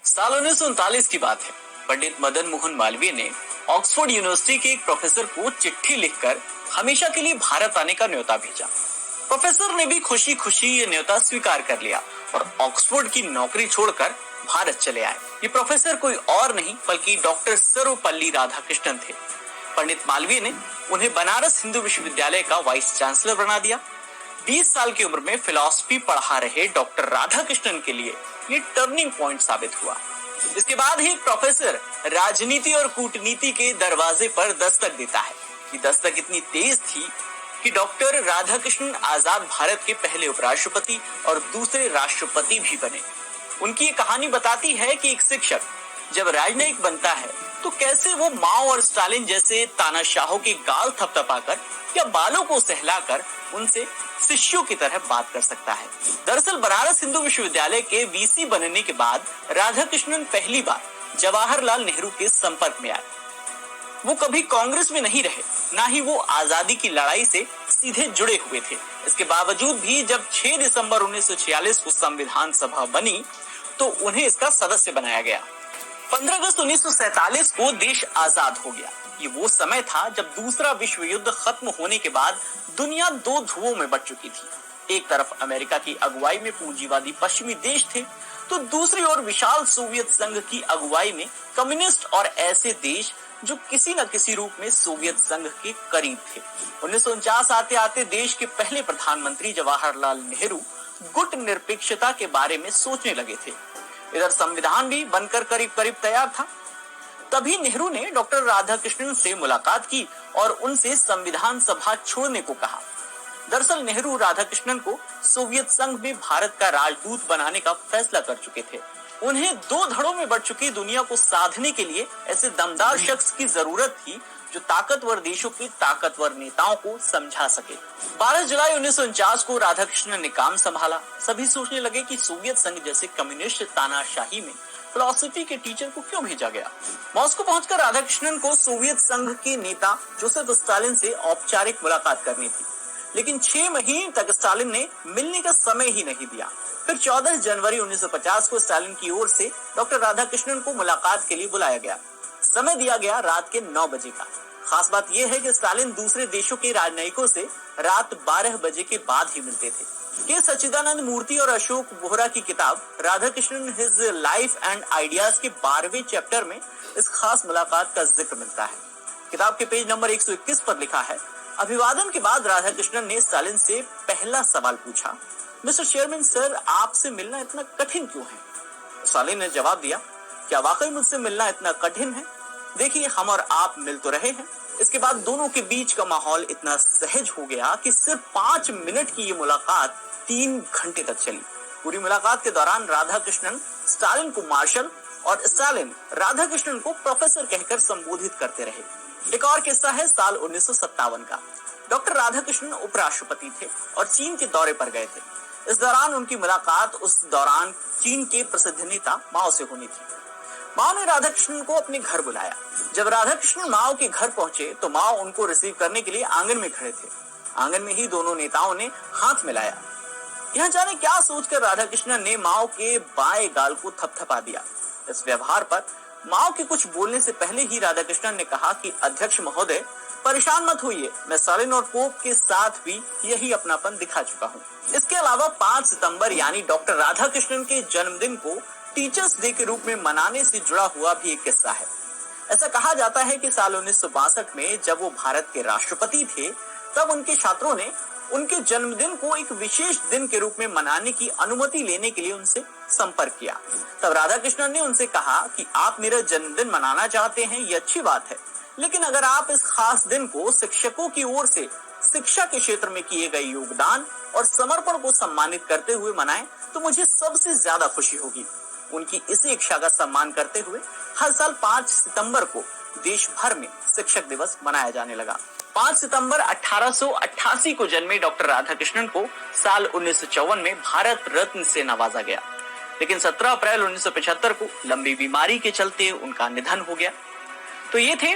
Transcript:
साल 1939 की बात है। पंडित मदन मोहन मालवीय ने ऑक्सफोर्ड यूनिवर्सिटी के एक प्रोफेसर को चिट्ठी लिखकर हमेशा के लिए भारत आने का न्योता भेजा। प्रोफेसर ने भी खुशी खुशी ये न्योता स्वीकार कर लिया और ऑक्सफोर्ड की नौकरी छोड़कर भारत चले आए। ये प्रोफेसर कोई और नहीं बल्कि डॉक्टर सर्वपल्ली राधाकृष्णन थे। पंडित मालवीय ने उन्हें बनारस हिंदू विश्वविद्यालय का वाइस चांसलर बना दिया। 20 साल की उम्र में फिलॉसफी पढ़ा रहे डॉक्टर राधाकृष्णन के लिए ये टर्निंग पॉइंट साबित हुआ। इसके बाद ही प्रोफेसर राजनीति और कूटनीति के दरवाजे पर दस्तक देता है। ये दस्तक इतनी तेज थी कि डॉक्टर राधाकृष्णन आजाद भारत के पहले उपराष्ट्रपति और दूसरे राष्ट्रपति भी बने। उनकी ये कहानी बताती है कि एक शिक्षक जब राजनयिक बनता है तो कैसे वो माओ और स्टालिन जैसे तानाशाहों के गाल थपथपाकर या बालों को सहलाकर उनसे शिष्यों की तरह बात कर सकता है। दरअसल बनारस हिंदू विश्वविद्यालय के वीसी बनने के बाद राधाकृष्णन पहली बार जवाहरलाल नेहरू के संपर्क में आए। वो कभी कांग्रेस में नहीं रहे, ना ही वो आजादी की लड़ाई से सीधे जुड़े हुए थे। इसके बावजूद भी जब 6 दिसंबर 1946 को संविधान सभा बनी तो उन्हें इसका सदस्य बनाया गया। 15 अगस्त 1947 को देश आजाद हो गया। ये वो समय था जब दूसरा विश्व युद्ध खत्म होने के बाद दुनिया दो ध्रुवों में बंट चुकी थी। एक तरफ अमेरिका की अगुवाई में पूंजीवादी पश्चिमी देश थे, तो दूसरी ओर विशाल सोवियत संघ की अगुवाई में कम्युनिस्ट और ऐसे देश जो किसी न किसी रूप में सोवियत संघ के करीब थे। 1949 आते आते देश के पहले प्रधानमंत्री जवाहरलाल नेहरू गुट निरपेक्षता के बारे में सोचने लगे थे। इधर संविधान भी बनकर करीब करीब तैयार था। तभी नेहरू ने डॉक्टर राधाकृष्णन से मुलाकात की और उनसे संविधान सभा छोड़ने को कहा। दरअसल नेहरू राधाकृष्णन को सोवियत संघ में भारत का राजदूत बनाने का फैसला कर चुके थे। उन्हें दो धड़ों में बढ़ चुकी दुनिया को साधने के लिए ऐसे दमदार शख्स की जरूरत थी जो ताकतवर देशों के ताकतवर नेताओं को समझा सके। 12 जुलाई 1949 को राधाकृष्णन ने काम संभाला। सभी सोचने लगे कि सोवियत संघ जैसे कम्युनिस्ट तानाशाही में फिलॉसफी के टीचर को क्यों भेजा गया। मॉस्को पहुंचकर राधाकृष्णन को सोवियत संघ के नेता जोसेफ स्टालिन से औपचारिक मुलाकात करनी थी, लेकिन 6 महीने तक स्टालिन ने मिलने का समय ही नहीं दिया। फिर 14 जनवरी 1950 को स्टालिन की ओर से डॉक्टर राधाकृष्णन को मुलाकात के लिए बुलाया गया। समय दिया गया रात के 9 बजे का। खास बात यह है कि स्टालिन दूसरे देशों के राजनयिकों से रात 12 बजे के बाद ही मिलते थे। के सच्चिदानंद मूर्ति और अशोक बोहरा की किताब Radhakrishnan his life and ideas के 12वें चैप्टर में इस खास मुलाकात का जिक्र मिलता है। किताब के पेज नंबर 121 पर लिखा है, अभिवादन के बाद राधाकृष्णन ने स्टालिन से पहला सवाल पूछा, मिस्टर चेयरमैन सर, आपसे मिलना इतना कठिन क्यों है? स्टालिन ने जवाब दिया, क्या वाकई मुझसे मिलना इतना कठिन है? देखिए, हम और आप मिल तो रहे हैं। इसके बाद दोनों के बीच का माहौल इतना सहज हो गया कि सिर्फ 5 मिनट की ये मुलाकात 3 घंटे तक चली। पूरी मुलाकात के दौरान राधाकृष्णन स्टालिन को मार्शल और स्टालिन राधाकृष्णन को प्रोफेसर कहकर संबोधित करते रहे। एक और किस्सा है साल 1957 का। डॉक्टर राधाकृष्णन उपराष्ट्रपति थे और चीन के दौरे पर गए थे। इस दौरान उनकी मुलाकात उस दौरान चीन के प्रसिद्ध नेता माओ से होनी थी। माओ ने राधाकृष्णन को अपने घर बुलाया। जब राधाकृष्णन माओ के घर पहुंचे तो माओ उनको रिसीव करने के लिए आंगन में खड़े थे। आंगन में ही दोनों नेताओं ने हाथ मिलाया। यह जाने क्या सोचकर राधाकृष्णन ने माओ के बाएं गाल को थपथपा दिया। इस व्यवहार पर माओ के कुछ बोलने से पहले ही राधाकृष्णन ने कहा कि अध्यक्ष महोदय, परेशान मत होइए, मैं स्टालिन और पोप के साथ भी यही अपनापन दिखा चुका हूँ। इसके अलावा 5 सितंबर यानी डॉक्टर राधाकृष्णन के जन्मदिन को टीचर्स डे के रूप में मनाने से जुड़ा हुआ भी एक किस्सा है। ऐसा कहा जाता है कि साल 1962 में जब वो भारत के राष्ट्रपति थे, तब उनके छात्रों ने उनके जन्मदिन को एक विशेष दिन के रूप में मनाने की अनुमति लेने के लिए उनसे संपर्क किया। तब राधाकृष्णन ने उनसे कहा कि आप मेरा जन्मदिन मनाना चाहते हैं, ये अच्छी बात है, लेकिन अगर आप इस खास दिन को शिक्षकों की ओर से शिक्षा के क्षेत्र में किए गए योगदान और समर्पण को सम्मानित करते हुए मनाएं तो मुझे सबसे ज्यादा खुशी होगी। उनकी इसी इच्छा का सम्मान करते हुए हर साल 5 सितंबर को देश भर में शिक्षक दिवस मनाया जाने लगा। 5 सितंबर 1888 को जन्मे डॉक्टर राधाकृष्णन को साल 1954 में भारत रत्न से नवाजा गया, लेकिन 17 अप्रैल 1975 को लंबी बीमारी के चलते उनका निधन हो गया। तो ये थे